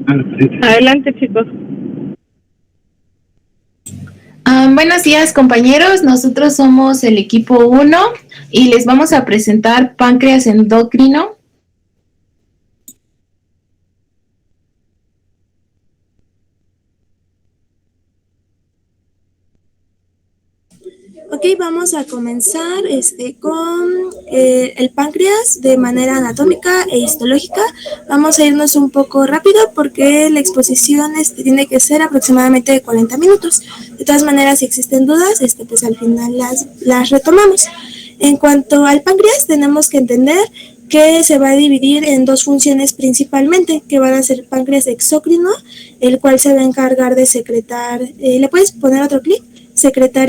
Adelante, chicos. Buenos días, compañeros. Nosotros somos el equipo 1 y les vamos a presentar páncreas endocrino. Ok, vamos a comenzar con el páncreas de manera anatómica e histológica. Vamos a irnos un poco rápido porque la exposición tiene que ser aproximadamente de 40 minutos. De todas maneras, si existen dudas, pues al final las retomamos. En cuanto al páncreas, tenemos que entender que se va a dividir en dos funciones principalmente, que van a ser páncreas exócrino, el cual se va a encargar de secretar, ¿le puedes poner otro clic? Secretar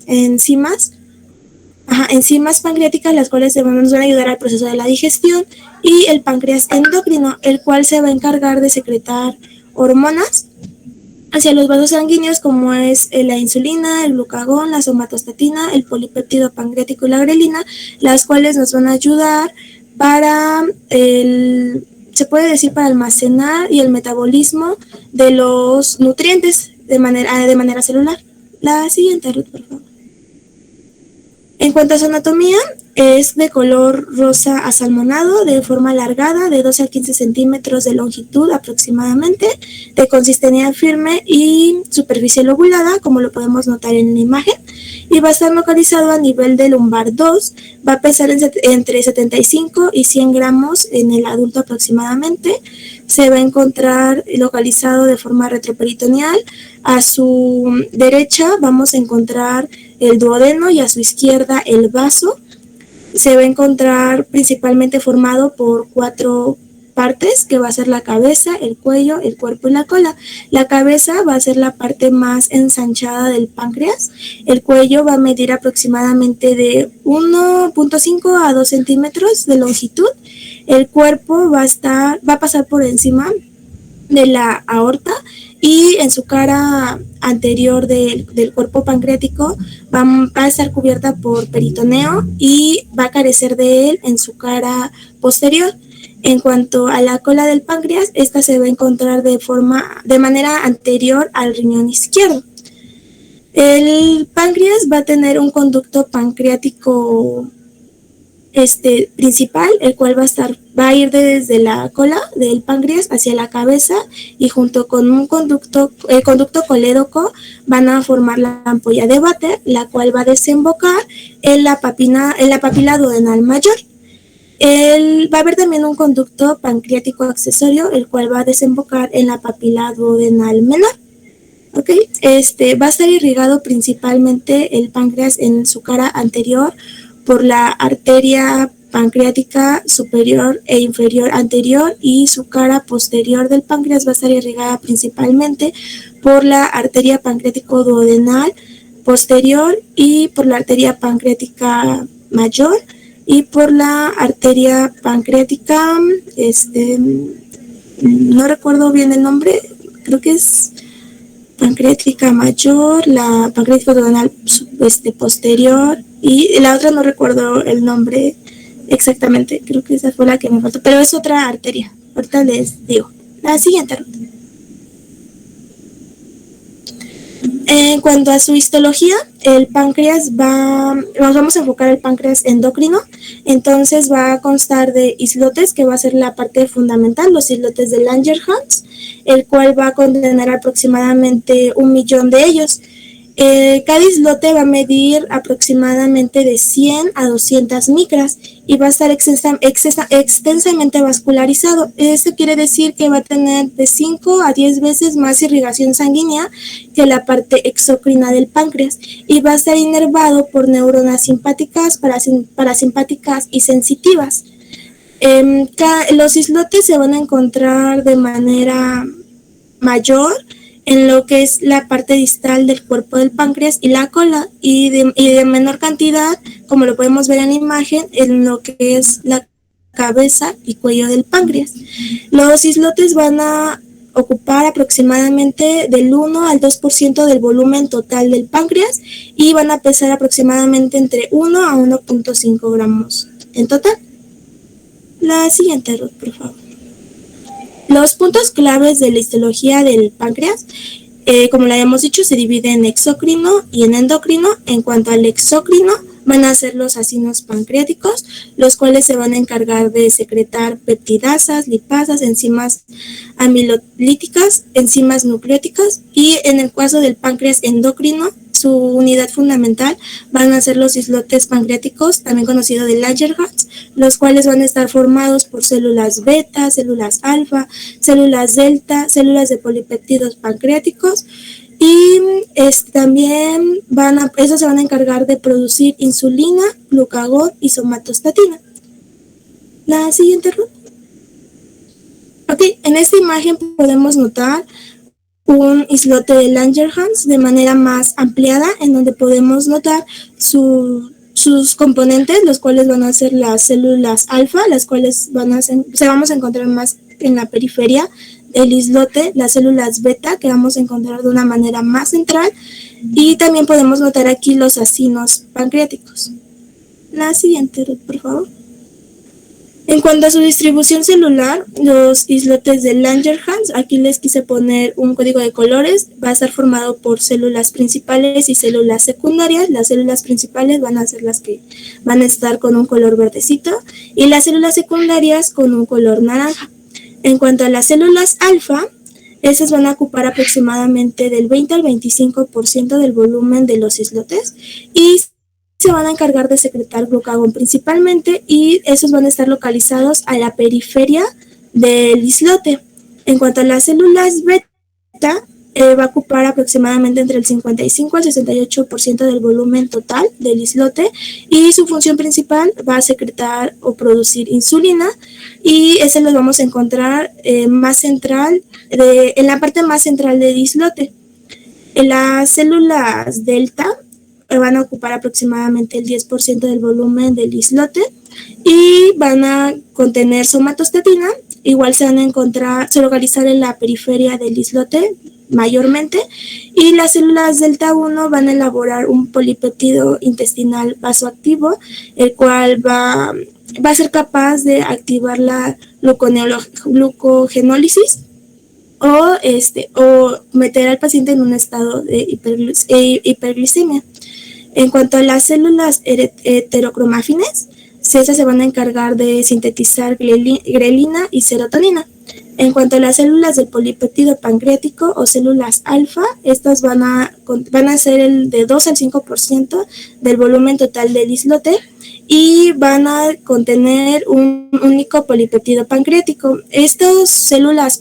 enzimas pancreáticas, las cuales nos van a ayudar al proceso de la digestión, y el páncreas endocrino, el cual se va a encargar de secretar hormonas hacia los vasos sanguíneos, como es la insulina, el glucagón, la somatostatina, el polipéptido pancreático y la grelina, las cuales nos van a ayudar para se puede decir para almacenar y el metabolismo de los nutrientes de manera celular. La siguiente, Ruth, por favor. En cuanto a su anatomía, es de color rosa asalmonado, de forma alargada, de 12 a 15 centímetros de longitud aproximadamente, de consistencia firme y superficie lobulada, como lo podemos notar en la imagen, y va a estar localizado a nivel del lumbar 2, va a pesar entre 75 y 100 gramos en el adulto aproximadamente. Se va a encontrar localizado de forma retroperitoneal. A su derecha vamos a encontrar el duodeno y a su izquierda el vaso. Se va a encontrar principalmente formado por 4 partes, que va a ser la cabeza, el cuello, el cuerpo y la cola. La cabeza va a ser la parte más ensanchada del páncreas. El cuello va a medir aproximadamente de 1.5 a 2 centímetros de longitud. El cuerpo va a pasar por encima de la aorta, y en su cara anterior del cuerpo pancreático va a estar cubierta por peritoneo y va a carecer de él en su cara posterior. En cuanto a la cola del páncreas, esta se va a encontrar de manera anterior al riñón izquierdo. El páncreas va a tener un conducto pancreático principal, el cual va a ir desde la cola del páncreas hacia la cabeza, y junto con el conducto colédoco van a formar la ampolla de Vater, la cual va a desembocar en la papila duodenal mayor. Va a haber también un conducto pancreático accesorio, el cual va a desembocar en la papila duodenal menor. ¿Ok? Va a estar irrigado principalmente el páncreas en su cara anterior por la arteria pancreática superior e inferior anterior, y su cara posterior del páncreas va a estar irrigada principalmente por la arteria pancreático duodenal posterior, y por la arteria pancreática mayor, y por la arteria pancreática, no recuerdo bien el nombre, creo que es pancreática mayor, la pancreática duodenal posterior, y la otra no recuerdo el nombre exactamente, creo que esa fue la que me faltó, pero es otra arteria, ahorita les digo. La siguiente, Ruth. En cuanto a su histología, el páncreas nos vamos a enfocar el páncreas endocrino. Entonces va a constar de islotes, que va a ser la parte fundamental, los islotes de Langerhans, el cual va a contener aproximadamente 1 millón de ellos. Cada islote va a medir aproximadamente de 100 a 200 micras y va a estar extensamente vascularizado. Esto quiere decir que va a tener de 5 a 10 veces más irrigación sanguínea que la parte exócrina del páncreas, y va a estar inervado por neuronas simpáticas, parasimpáticas y sensitivas. Los islotes se van a encontrar de manera mayor en lo que es la parte distal del cuerpo del páncreas y la cola, y de menor cantidad, como lo podemos ver en la imagen, en lo que es la cabeza y cuello del páncreas. Los islotes van a ocupar aproximadamente del 1 al 2% del volumen total del páncreas, y van a pesar aproximadamente entre 1 a 1.5 gramos en total. La siguiente, Ruth, por favor. Los puntos claves de la histología del páncreas, como le habíamos dicho, se divide en exócrino y en endocrino. En cuanto al exócrino, van a ser los acinos pancreáticos, los cuales se van a encargar de secretar peptidasas, lipasas, enzimas amilolíticas, enzimas nucleóticas, y en el caso del páncreas endocrino, su unidad fundamental van a ser los islotes pancreáticos, también conocido de Langerhans, los cuales van a estar formados por células beta, células alfa, células delta, células de polipéptidos pancreáticos, y también esos se van a encargar de producir insulina, glucagón y somatostatina. La siguiente, Ruth. Ok, en esta imagen podemos notar un islote de Langerhans de manera más ampliada, en donde podemos notar sus componentes, los cuales van a ser las células alfa, las cuales se vamos a encontrar más en la periferia del islote, las células beta, que vamos a encontrar de una manera más central, y también podemos notar aquí los acinos pancreáticos. La siguiente, Ruth, por favor. En cuanto a su distribución celular, los islotes de Langerhans, aquí les quise poner un código de colores, va a estar formado por células principales y células secundarias. Las células principales van a ser las que van a estar con un color verdecito y las células secundarias con un color naranja. En cuanto a las células alfa, esas van a ocupar aproximadamente del 20 al 25% del volumen de los islotes y se van a encargar de secretar glucagón principalmente, y esos van a estar localizados a la periferia del islote. En cuanto a las células beta, va a ocupar aproximadamente entre el 55 al 68% del volumen total del islote, y su función principal va a secretar o producir insulina, y ese lo vamos a encontrar en la parte más central del islote. En las células delta van a ocupar aproximadamente el 10% del volumen del islote y van a contener somatostatina. Igual se localizar en la periferia del islote mayormente, y las células delta 1 van a elaborar un polipéptido intestinal vasoactivo, el cual va a ser capaz de activar la glucogenólisis o meter al paciente en un estado de hiperglicemia. En cuanto a las células heterocromafines, esas se van a encargar de sintetizar grelina y serotonina. En cuanto a las células del polipéptido pancreático o células alfa, estas van a ser el de 2 al 5% del volumen total del islote y van a contener un único polipéptido pancreático. Estas células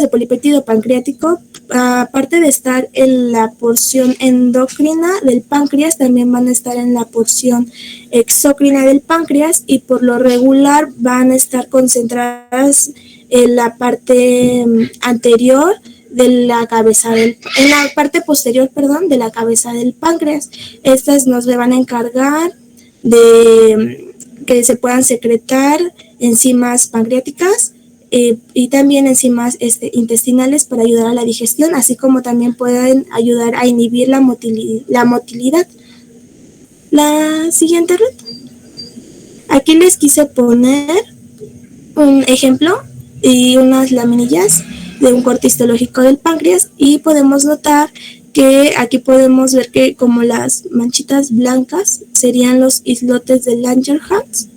de polipéptido pancreático, aparte de estar en la porción endocrina del páncreas, también van a estar en la porción exócrina del páncreas, y por lo regular van a estar concentradas en la parte anterior de la cabeza en la parte posterior, de la cabeza del páncreas. Estas nos van a encargar de que se puedan secretar enzimas pancreáticas y también enzimas intestinales para ayudar a la digestión, así como también pueden ayudar a inhibir la motilidad. La siguiente, Ruth. Aquí les quise poner un ejemplo y unas laminillas de un corte histológico del páncreas, y podemos notar que aquí podemos ver que como las manchitas blancas serían los islotes de Langerhans,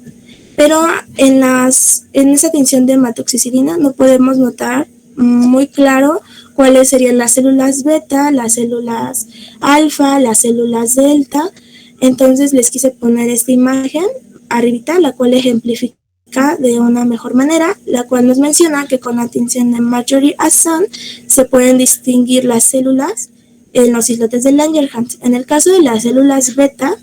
pero en esa tinción de hematoxicilina no podemos notar muy claro cuáles serían las células beta, las células alfa, las células delta. Entonces les quise poner esta imagen arribita, la cual ejemplifica de una mejor manera, la cual nos menciona que con la tinción de Marjorie-Assange se pueden distinguir las células en los islotes de Langerhans. En el caso de las células beta,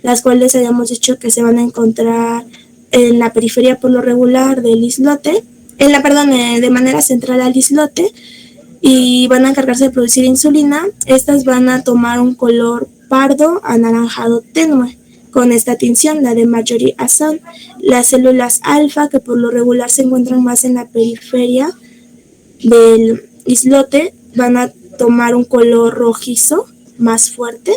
las cuales habíamos dicho que se van a encontrar en la periferia por lo regular del islote, de manera central al islote, y van a encargarse de producir insulina. Estas van a tomar un color pardo anaranjado tenue con esta tinción, la de Marjorie-Assange. Las células alfa, que por lo regular se encuentran más en la periferia del islote, van a tomar un color rojizo más fuerte,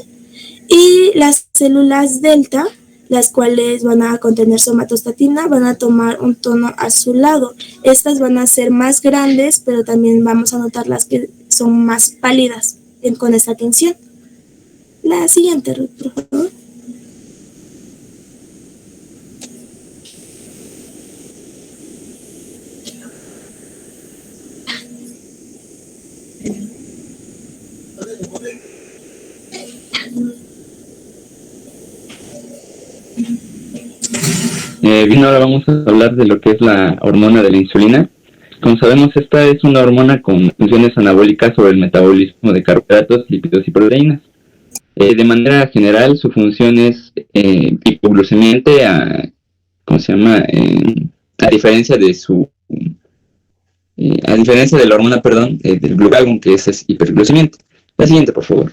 y las células delta, las cuales van a contener somatostatina, van a tomar un tono azulado. Estas van a ser más grandes, pero también vamos a notar las que son más pálidas con esta tinción. La siguiente, Ruth, por favor. Bien, ahora vamos a hablar de lo que es la hormona de la insulina. Como sabemos, esta es una hormona con funciones anabólicas sobre el metabolismo de carbohidratos, lípidos y proteínas. De manera general, su función es hipoglucemiante, a diferencia de la hormona, del glucagón, que es hiperglucemiante. La siguiente, por favor.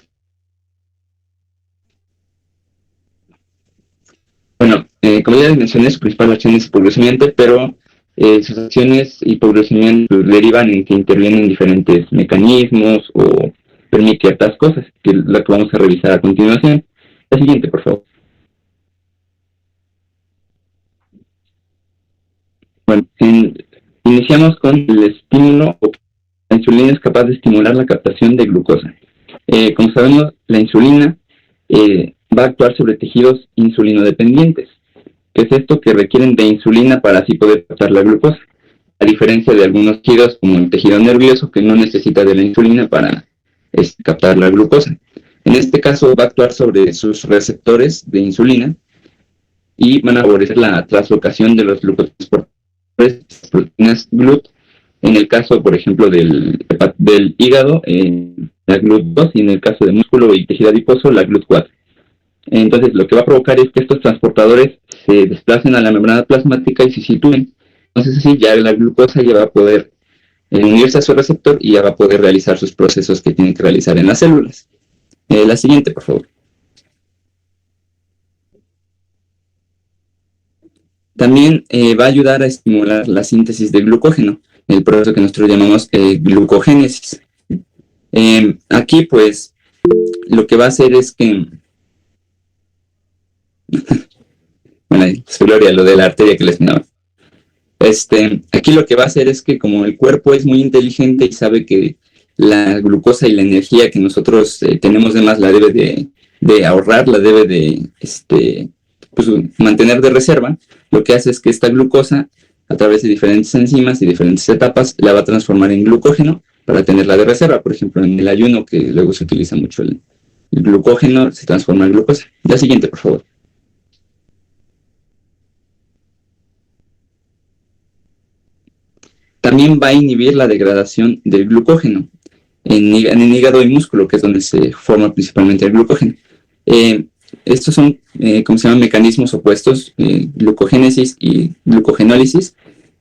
Bueno, como ya les mencioné, su principal acción es hipoglucemiante, pero sus acciones hipoglucemiantes derivan en que intervienen diferentes mecanismos o permiten ciertas cosas, que es lo que vamos a revisar a continuación. La siguiente, por favor. Bueno, iniciamos con el estímulo. La insulina es capaz de estimular la captación de glucosa. Como sabemos, la insulina va a actuar sobre tejidos insulinodependientes. ¿Qué es esto? Que requieren de insulina para así poder captar la glucosa, a diferencia de algunos tejidos como el tejido nervioso, que no necesita de la insulina para captar la glucosa. En este caso va a actuar sobre sus receptores de insulina y van a favorecer la translocación de los glucotransportadores, proteínas GLUT, en el caso, por ejemplo, del hígado, la GLUT2, y en el caso de músculo y tejido adiposo, la GLUT4. Entonces, lo que va a provocar es que estos transportadores se desplacen a la membrana plasmática y se sitúen. Entonces, así ya la glucosa ya va a poder unirse a su receptor y ya va a poder realizar sus procesos que tiene que realizar en las células. La siguiente, por favor. También va a ayudar a estimular la síntesis de glucógeno, el proceso que nosotros llamamos glucogénesis. Aquí, pues, lo que va a hacer es que... bueno, gloria, lo de la arteria que les mencionaba. Aquí lo que va a hacer es que, como el cuerpo es muy inteligente y sabe que la glucosa y la energía que nosotros tenemos de más la debe de ahorrar, la debe de pues, mantener de reserva, lo que hace es que esta glucosa, a través de diferentes enzimas y diferentes etapas, la va a transformar en glucógeno para tenerla de reserva. Por ejemplo, en el ayuno, que luego se utiliza mucho el glucógeno, se transforma en glucosa. La siguiente, por favor. También va a inhibir la degradación del glucógeno en el hígado y músculo, que es donde se forma principalmente el glucógeno. Estos son, como se llaman, mecanismos opuestos, glucogénesis y glucogenólisis.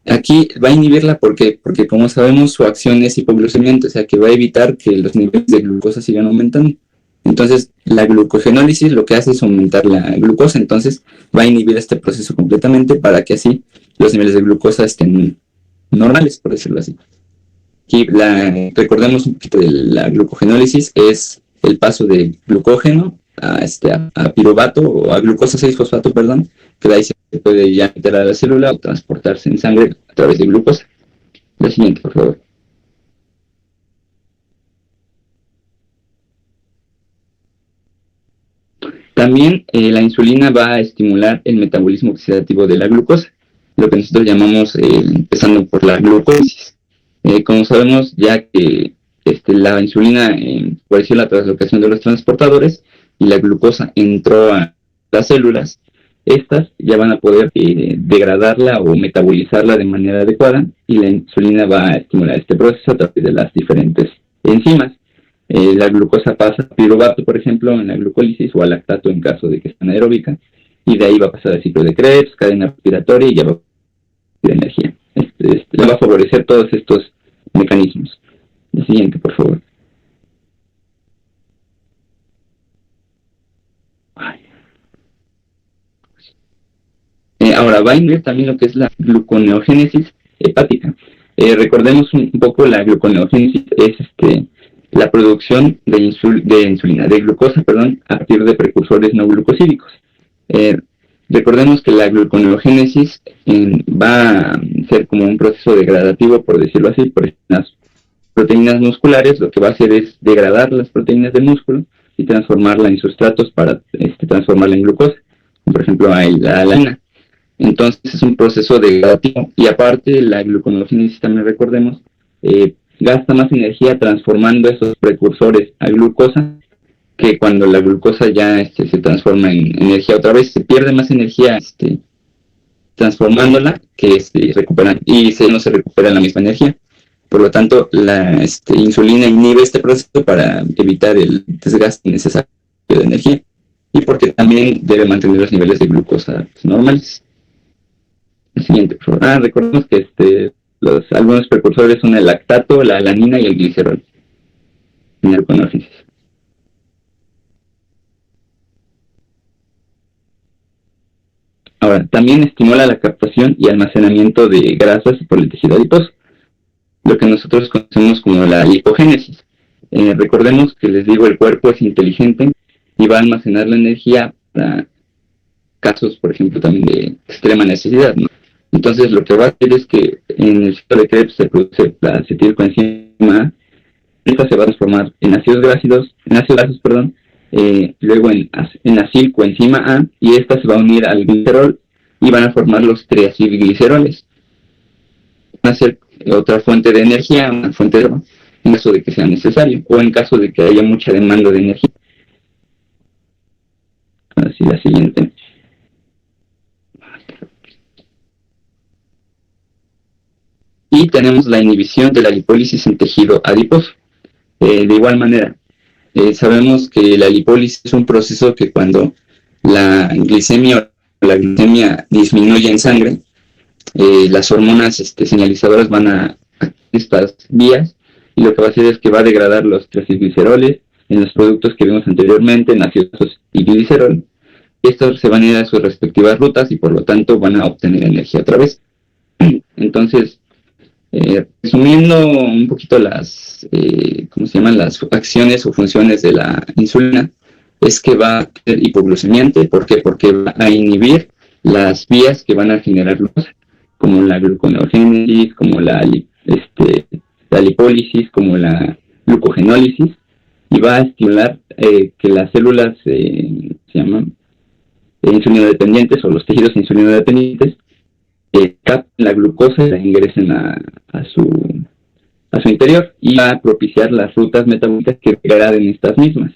Aquí va a inhibirla porque como sabemos, su acción es hipoglucemiante, o sea que va a evitar que los niveles de glucosa sigan aumentando. Entonces, la glucogenólisis lo que hace es aumentar la glucosa, entonces va a inhibir este proceso completamente para que así los niveles de glucosa estén normales, por decirlo así. Aquí recordemos un poquito de la glucogenólisis, es el paso de glucógeno a piruvato o a glucosa 6-fosfato, perdón, que de ahí se puede ya meter a la célula o transportarse en sangre a través de glucosa. La siguiente, por favor. También la insulina va a estimular el metabolismo oxidativo de la glucosa, lo que nosotros llamamos, empezando por la glucólisis. Como sabemos, ya que la insulina favoreció la translocación de los transportadores y la glucosa entró a las células, estas ya van a poder degradarla o metabolizarla de manera adecuada, y la insulina va a estimular este proceso a través de las diferentes enzimas. La glucosa pasa a piruvato, por ejemplo, en la glucólisis, o a lactato en caso de que esté anaeróbica, y de ahí va a pasar al ciclo de Krebs, cadena respiratoria, y ya va a de energía. Le va a favorecer todos estos mecanismos. La siguiente, por favor. Ahora va a inhibir también lo que es la gluconeogénesis hepática. Recordemos un poco, la gluconeogénesis es la producción de glucosa, a partir de precursores no glucosídicos. Recordemos que la gluconeogénesis va a ser como un proceso degradativo, por decirlo así, por las proteínas musculares. Lo que va a hacer es degradar las proteínas del músculo y transformarla en sustratos para transformarla en glucosa, por ejemplo a la alanina. Entonces es un proceso degradativo, y aparte la gluconeogénesis, también recordemos, gasta más energía transformando esos precursores a glucosa, que cuando la glucosa ya se transforma en energía otra vez. Se pierde más energía transformándola que recuperan, y no se recupera la misma energía. Por lo tanto, la insulina inhibe este proceso para evitar el desgaste necesario de energía, y porque también debe mantener los niveles de glucosa normales. El siguiente, por favor. Recordemos que algunos precursores son el lactato, la alanina y el glicerol en la gluconeogénesis. Ahora, también estimula la captación y almacenamiento de grasas por el tejido adiposo, lo que nosotros conocemos como la lipogénesis. Recordemos que les digo, el cuerpo es inteligente y va a almacenar la energía para casos, por ejemplo, también de extrema necesidad, ¿no? Entonces, lo que va a hacer es que en el ciclo de Krebs se produce la acetilcoenzima A. Esta se va a transformar en ácidos grasos, luego en acilcoenzima A, y esta se va a unir al glicerol y van a formar los triacilgliceroles. Van a ser otra fuente de energía, una fuente de agua, en caso de que sea necesario, o en caso de que haya mucha demanda de energía. Así, la siguiente. Y tenemos la inhibición de la lipólisis en tejido adiposo. De igual manera, sabemos que la lipólisis es un proceso que cuando la glicemia disminuye en sangre, las hormonas señalizadoras van a estas vías, y lo que va a hacer es que va a degradar los triacilgliceroles en los productos que vimos anteriormente, en ácidos y glicerol. Estos se van a ir a sus respectivas rutas y por lo tanto van a obtener energía otra vez. Entonces, resumiendo un poquito las acciones o funciones de la insulina, es que va a ser hipoglucemiante. ¿Por qué? Porque va a inhibir las vías que van a generar glucosa, como la gluconeogénesis, como la lipólisis, como la glucogenólisis, y va a estimular que las células se llaman insulinodependientes, o los tejidos insulinodependientes, capten la glucosa y la ingresen a su interior, y va a propiciar las rutas metabólicas que degraden estas mismas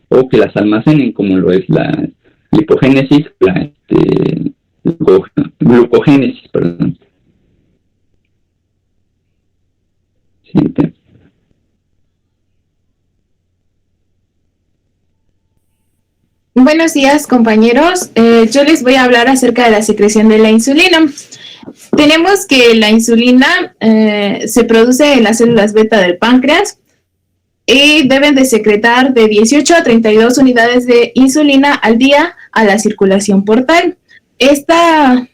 o que las almacenen, como lo es la lipogénesis, la glucogénesis, perdón. Siguiente. Buenos días, compañeros. Yo les voy a hablar acerca de la secreción de la insulina. Tenemos que la insulina se produce en las células beta del páncreas y deben de secretar de 18 a 32 unidades de insulina al día a la circulación portal. Esta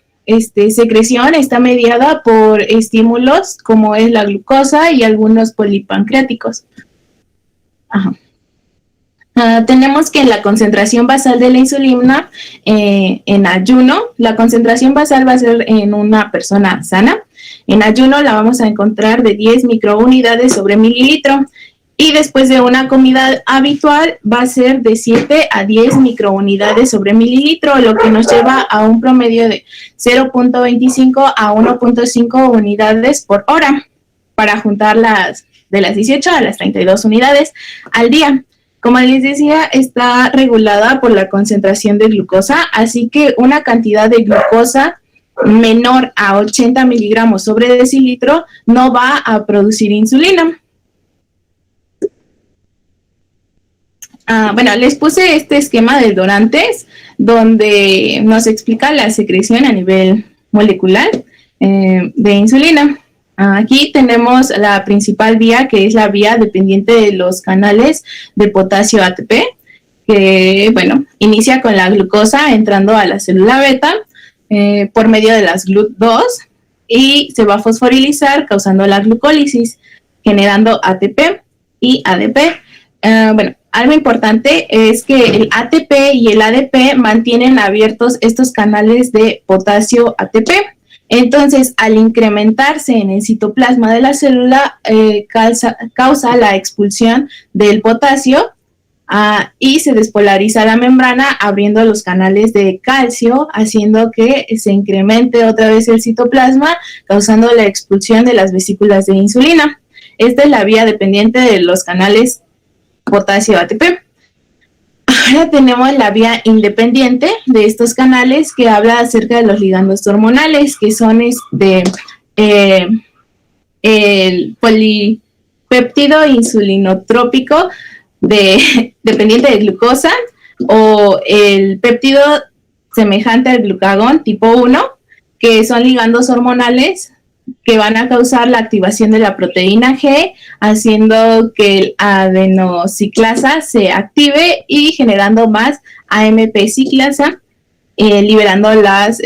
secreción está mediada por estímulos como es la glucosa y algunos polipancreáticos. Tenemos que la concentración basal de la insulina en ayuno, la concentración basal va a ser en una persona sana. En ayuno la vamos a encontrar de 10 microunidades sobre mililitro, y después de una comida habitual va a ser de 7 a 10 microunidades sobre mililitro, lo que nos lleva a un promedio de 0.25 a 1.5 unidades por hora, para juntar de las 18 a las 32 unidades al día. Como les decía, está regulada por la concentración de glucosa, así que una cantidad de glucosa menor a 80 miligramos sobre decilitro no va a producir insulina. Bueno, les puse este esquema de donantes donde nos explica la secreción a nivel molecular de insulina. Aquí tenemos la principal vía, que es la vía dependiente de los canales de potasio ATP, que, bueno, inicia con la glucosa entrando a la célula beta por medio de las GLUT2, y se va a fosforilizar causando la glucólisis, generando ATP y ADP. Bueno, algo importante es que el ATP y el ADP mantienen abiertos estos canales de potasio ATP. Entonces, al incrementarse en el citoplasma de la célula, causa la expulsión del potasio y se despolariza la membrana, abriendo los canales de calcio, haciendo que se incremente otra vez el citoplasma, causando la expulsión de las vesículas de insulina. Esta es la vía dependiente de los canales potasio ATP. Ahora tenemos la vía independiente de estos canales, que habla acerca de los ligandos hormonales, que son el polipéptido insulinotrópico dependiente de glucosa, o el péptido semejante al glucagón tipo 1, que son ligandos hormonales que van a causar la activación de la proteína G, haciendo que el adenociclasa se active y generando más AMP ciclasa, liberando las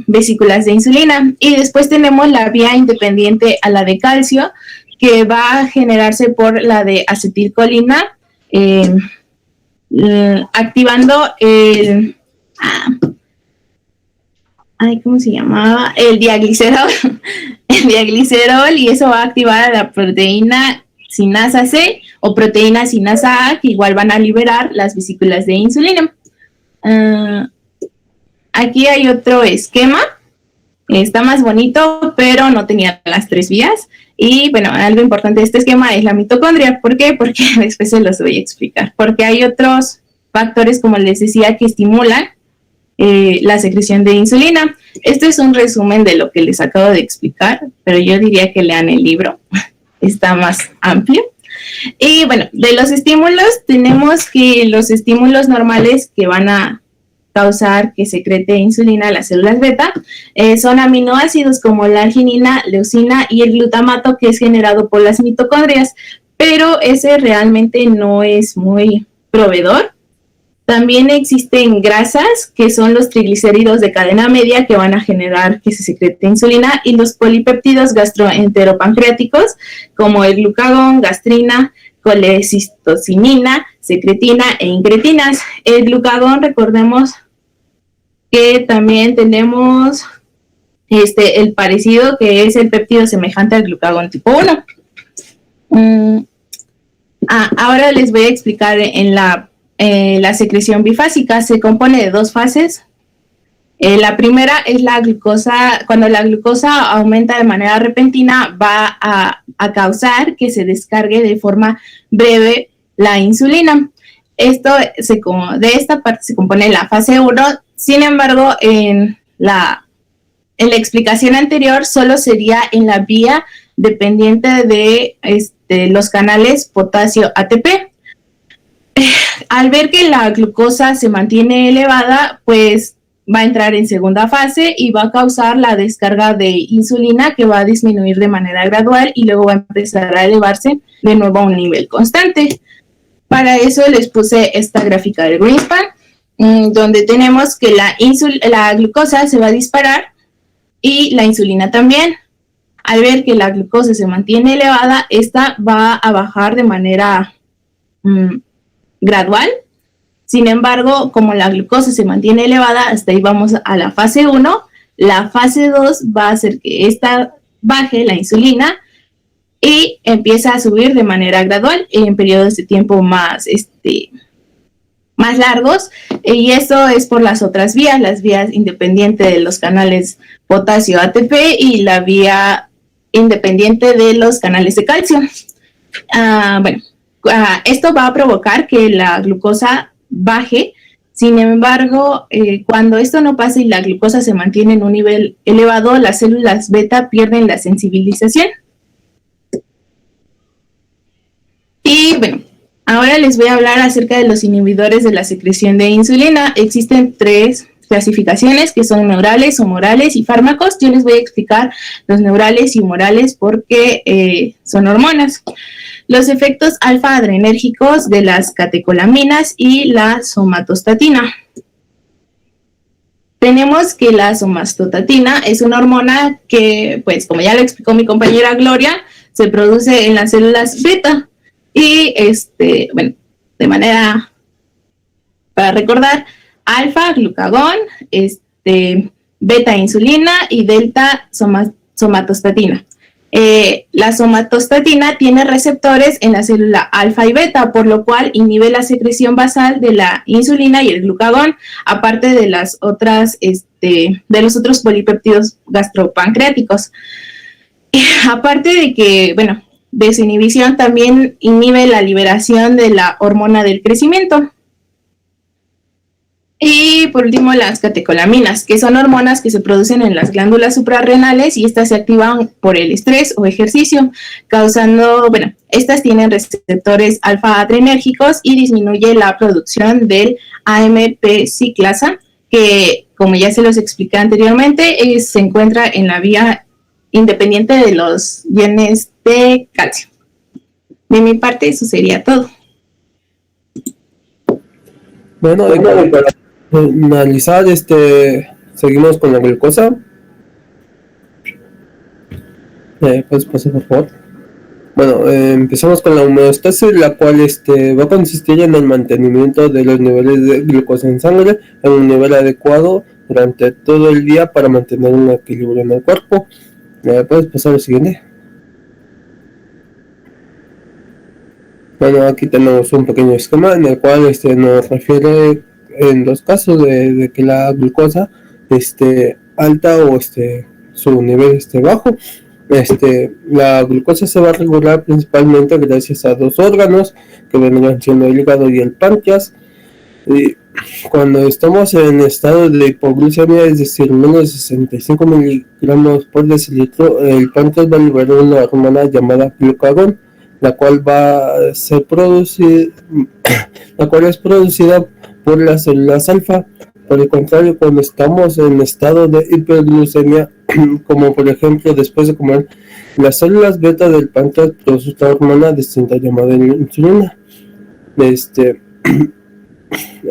vesículas de insulina. Y después tenemos la vía independiente a la de calcio, que va a generarse por la de acetilcolina, activando ¿cómo se llamaba? El diaglicerol. El diaglicerol, y eso va a activar a la proteína sinasa C o proteína sinasa A, que igual van a liberar las vesículas de insulina. Aquí hay otro esquema. Está más bonito, pero no tenía las 3 vías. Y bueno, algo importante de este esquema es la mitocondria. ¿Por qué? Porque después se los voy a explicar. Porque hay otros factores, como les decía, que estimulan la secreción de insulina. Este es un resumen de lo que les acabo de explicar, pero yo diría que lean el libro. Está más amplio. Y bueno, de los estímulos, tenemos que los estímulos normales que van a causar que secrete insulina a las células beta son aminoácidos como la arginina, leucina y el glutamato, que es generado por las mitocondrias, pero ese realmente no es muy proveedor. También existen grasas, que son los triglicéridos de cadena media, que van a generar que se secrete insulina, y los polipéptidos gastroenteropancreáticos, como el glucagón, gastrina, colecistocinina, secretina e incretinas. El glucagón, recordemos que también tenemos el parecido, que es el péptido semejante al glucagón tipo 1. Ahora les voy a explicar en la secreción bifásica. Se compone de 2 fases. La primera es la glucosa. Cuando la glucosa aumenta de manera repentina, va a causar que se descargue de forma breve la insulina. De esta parte se compone la fase 1. Sin embargo, en la explicación anterior solo sería en la vía dependiente de los canales potasio ATP. Al ver que la glucosa se mantiene elevada, pues va a entrar en segunda fase y va a causar la descarga de insulina, que va a disminuir de manera gradual y luego va a empezar a elevarse de nuevo a un nivel constante. Para eso les puse esta gráfica de Greenspan, donde tenemos que la glucosa se va a disparar y la insulina también. Al ver que la glucosa se mantiene elevada, esta va a bajar de manera gradual. Sin embargo, como la glucosa se mantiene elevada, hasta ahí vamos a la fase 1. La fase 2 va a hacer que esta baje la insulina y empieza a subir de manera gradual en periodos de tiempo más largos, y eso es por las otras vías, las vías independientes de los canales potasio ATP y la vía independiente de los canales de calcio. Esto va a provocar que la glucosa baje. Sin embargo, cuando esto no pasa y la glucosa se mantiene en un nivel elevado, las células beta pierden la sensibilización. Y bueno, ahora les voy a hablar acerca de los inhibidores de la secreción de insulina. Existen 3 clasificaciones, que son neurales, humorales y fármacos. Yo les voy a explicar los neurales y humorales porque son hormonas. Los efectos alfa-adrenérgicos de las catecolaminas y la somatostatina. Tenemos que la somatostatina es una hormona que, pues, como ya lo explicó mi compañera Gloria, se produce en las células beta. Y bueno, de manera para recordar, alfa glucagón, beta insulina y delta somatostatina. La somatostatina tiene receptores en la célula alfa y beta, por lo cual inhibe la secreción basal de la insulina y el glucagón, aparte de las otras, de los otros polipéptidos gastropancreáticos. Aparte de que, bueno, de su inhibición también inhibe la liberación de la hormona del crecimiento. Y por último, las catecolaminas, que son hormonas que se producen en las glándulas suprarrenales y estas se activan por el estrés o ejercicio, causando, bueno, estas tienen receptores alfa-adrenérgicos y disminuye la producción del AMP ciclasa, que, como ya se los expliqué anteriormente, se encuentra en la vía independiente de los iones de calcio. De mi parte, eso sería todo. Bueno, para analizar, seguimos con la glucosa. ¿Puedes pasar, por favor? Bueno, empezamos con la homeostasis, la cual va a consistir en el mantenimiento de los niveles de glucosa en sangre en un nivel adecuado durante todo el día para mantener un equilibrio en el cuerpo. ¿Puedes pasar al siguiente? Bueno, aquí tenemos un pequeño esquema en el cual nos refiere en los casos de que la glucosa esté alta o su nivel esté bajo. La glucosa se va a regular principalmente gracias a dos órganos que vendrían siendo el hígado y el páncreas. Y cuando estamos en estado de hipoglucemia, es decir, menos de 65 miligramos por decilitro, el páncreas va a liberar una hormona llamada glucagón, la cual es producida por las células alfa. Por el contrario, cuando estamos en estado de hiperglucemia, como por ejemplo después de comer, las células beta del páncreas producen una hormona distinta llamada insulina.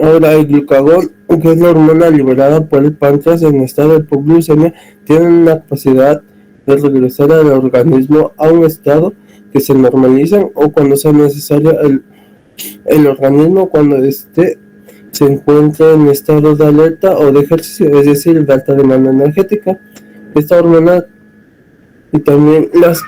Ahora, el glucagón, que es la hormona liberada por el páncreas en estado de hipoglucemia, tiene una capacidad de regresar al organismo a un estado que se normalizan o cuando sea necesario el organismo cuando se encuentra en estado de alerta o de ejercicio, es decir, de alta demanda energética. Esta hormona y también las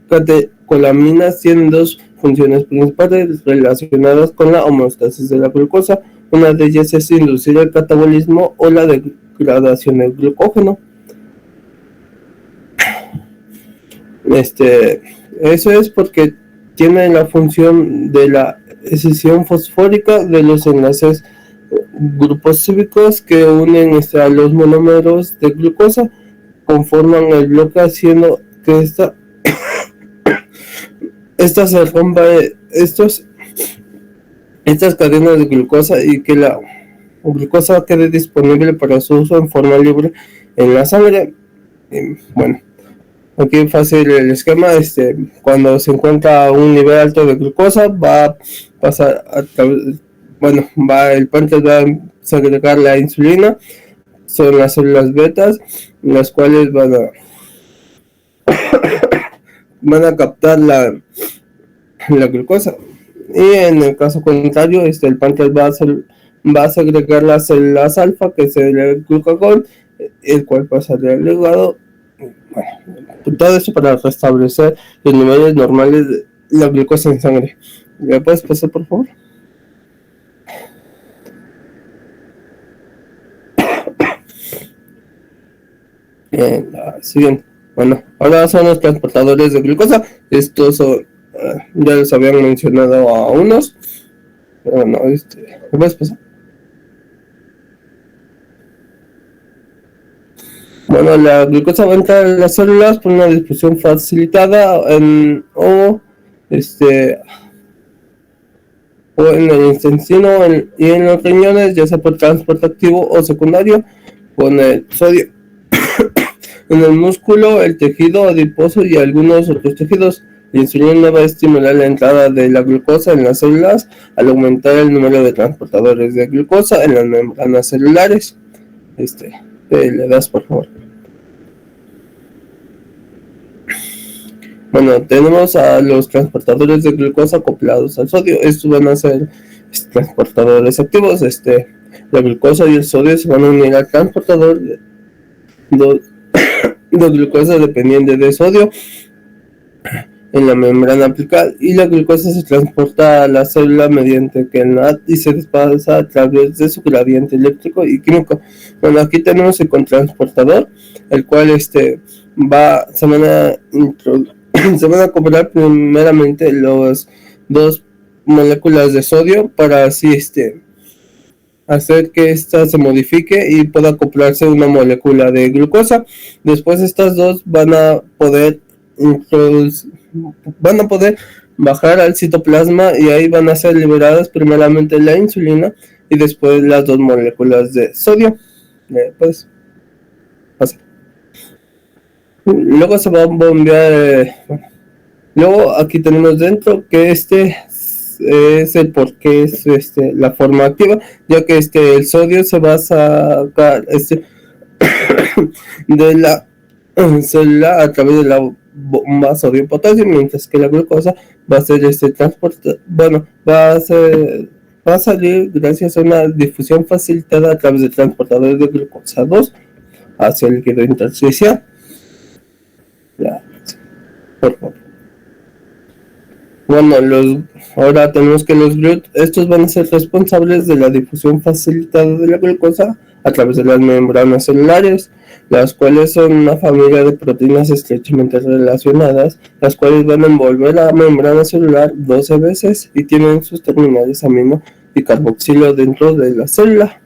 catecolaminas tienen dos funciones principales relacionadas con la homeostasis de la glucosa. Una de ellas es inducir el catabolismo o la degradación del glucógeno. Eso es porque tiene la función de la escisión fosfórica de los enlaces grupos cíclicos que unen a los monómeros de glucosa, conforman el bloque, haciendo que esta se rompa estas cadenas de glucosa y que la glucosa quede disponible para su uso en forma libre en la sangre. Bueno, aquí fácil el esquema. Cuando se encuentra un nivel alto de glucosa, va a pasar el páncreas va a segregar la insulina. Son las células betas, las cuales van a captar la glucosa, y en el caso contrario, el páncreas va a segregar las células alfa, que es el glucagón, el cual pasaría al hígado. Bueno, todo eso para restablecer los niveles normales de la glucosa en sangre. ¿Me puedes pasar, por favor? Siguiente. Bueno, ahora son los transportadores de glucosa. Estos son, ya les habían mencionado a unos. Pero no, ¿me puedes pasar? Bueno, la glucosa va a entrar en las células por una difusión facilitada o en el intestino y en los riñones, ya sea por transporte activo o secundario, con el sodio. En el músculo, el tejido adiposo y algunos otros tejidos. La insulina va a estimular la entrada de la glucosa en las células al aumentar el número de transportadores de glucosa en las membranas celulares. Le das, por favor. Bueno, tenemos a los transportadores de glucosa acoplados al sodio. Estos van a ser transportadores activos. La glucosa y el sodio se van a unir al transportador de glucosa dependiente de sodio en la membrana apical, y la glucosa se transporta a la célula mediante NAD y se desplaza a través de su gradiente eléctrico y químico. Bueno, aquí tenemos el contransportador, el cual se van a acoplar primeramente los dos moléculas de sodio para así hacer que ésta se modifique y pueda acoplarse una molécula de glucosa. Después estas dos van a poder bajar al citoplasma y ahí van a ser liberadas primeramente la insulina y después las dos moléculas de sodio. Pues pasa. Luego se va a bombear. Luego aquí tenemos dentro que es el porqué es la forma activa, ya que el sodio se va a sacar de la célula a través de la bomba sodio-potasio, mientras que la glucosa va a ser transporte, va a salir gracias a una difusión facilitada a través de transportadores de glucosa 2 hacia el líquido intersticial. Por favor. Bueno, ahora tenemos que los GLUT, estos van a ser responsables de la difusión facilitada de la glucosa a través de las membranas celulares, las cuales son una familia de proteínas estrechamente relacionadas, las cuales van a envolver la membrana celular 12 veces y tienen sus terminales amino y carboxilo dentro de la célula.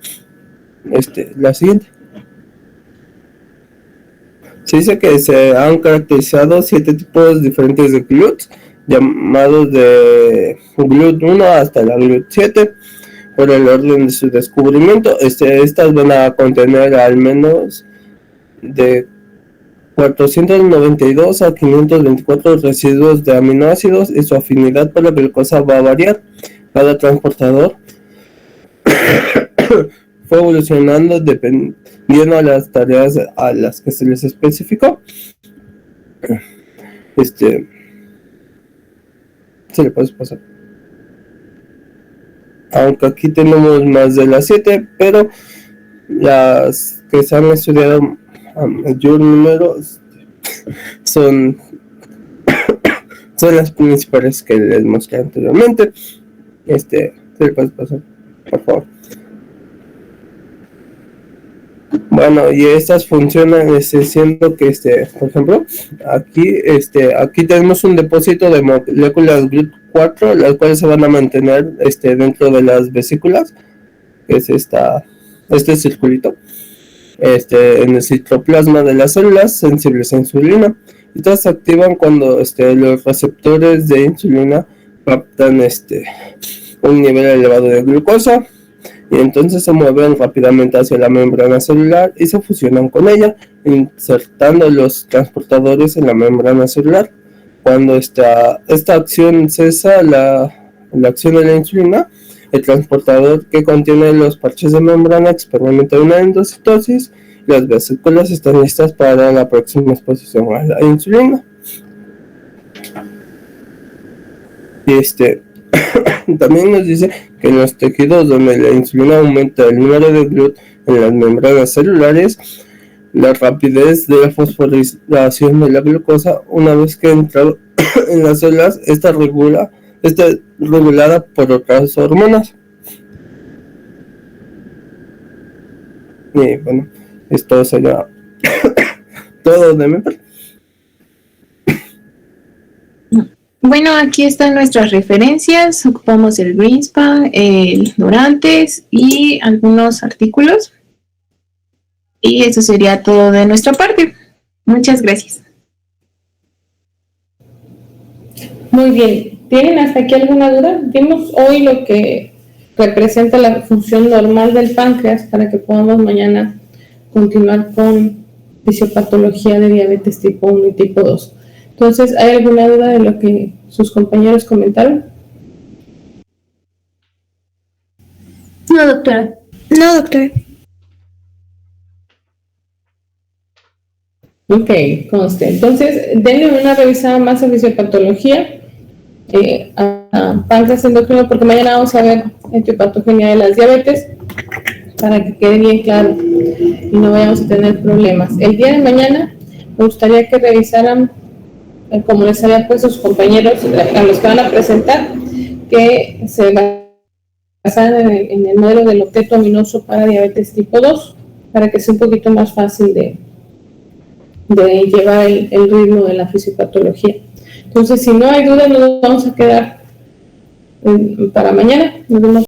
La siguiente. Se dice que se han caracterizado 7 tipos diferentes de GLUT, llamados de GLUT 1 hasta la GLUT 7 por el orden de su descubrimiento. Estas van a contener al menos de 492 a 524 residuos de aminoácidos y su afinidad por la glucosa va a variar. Cada transportador fue evolucionando dependiendo de las tareas a las que se les especificó. Se le puede pasar. Aunque aquí tenemos más de las 7, pero las que se han estudiado a mayor número son las principales que les mostré anteriormente. Se le puede pasar, por favor. Bueno, y estas funcionan siendo que por ejemplo, aquí tenemos un depósito de moléculas GLUT4, las cuales se van a mantener dentro de las vesículas, que es este circulito, en el citoplasma de las células sensibles a insulina. Estas se activan cuando los receptores de insulina captan un nivel elevado de glucosa, y entonces se mueven rápidamente hacia la membrana celular y se fusionan con ella, insertando los transportadores en la membrana celular. Cuando esta acción cesa, la acción de la insulina, el transportador que contiene los parches de membrana experimenta una endocitosis y las vesículas están listas para la próxima exposición a la insulina. Y también nos dice que en los tejidos donde la insulina aumenta el número de GLUT en las membranas celulares, la rapidez de la fosforilación de la glucosa, una vez que entra en las células, está regulada por otras hormonas. Y bueno, esto sería todo de mi parte. Bueno, aquí están nuestras referencias. Ocupamos el Greenspan, el Durantes y algunos artículos. Y eso sería todo de nuestra parte. Muchas gracias. Muy bien. ¿Tienen hasta aquí alguna duda? Vimos hoy lo que representa la función normal del páncreas para que podamos mañana continuar con fisiopatología de diabetes tipo 1 y tipo 2. Entonces, ¿hay alguna duda de lo que sus compañeros comentaron? No, doctora. No, doctora. Ok, conste. Entonces, denle una revisada más a fisiopatología, a páncreas endocrino, porque mañana vamos a ver etiopatogenia de las diabetes, para que quede bien claro y no vayamos a tener problemas. El día de mañana me gustaría que revisaran, como les había puesto sus compañeros, a los que van a presentar, que se basan en el modelo del octeto aminoso para diabetes tipo 2, para que sea un poquito más fácil de llevar el ritmo de la fisiopatología. Entonces, si no hay duda, nos vamos a quedar para mañana. Nos vemos.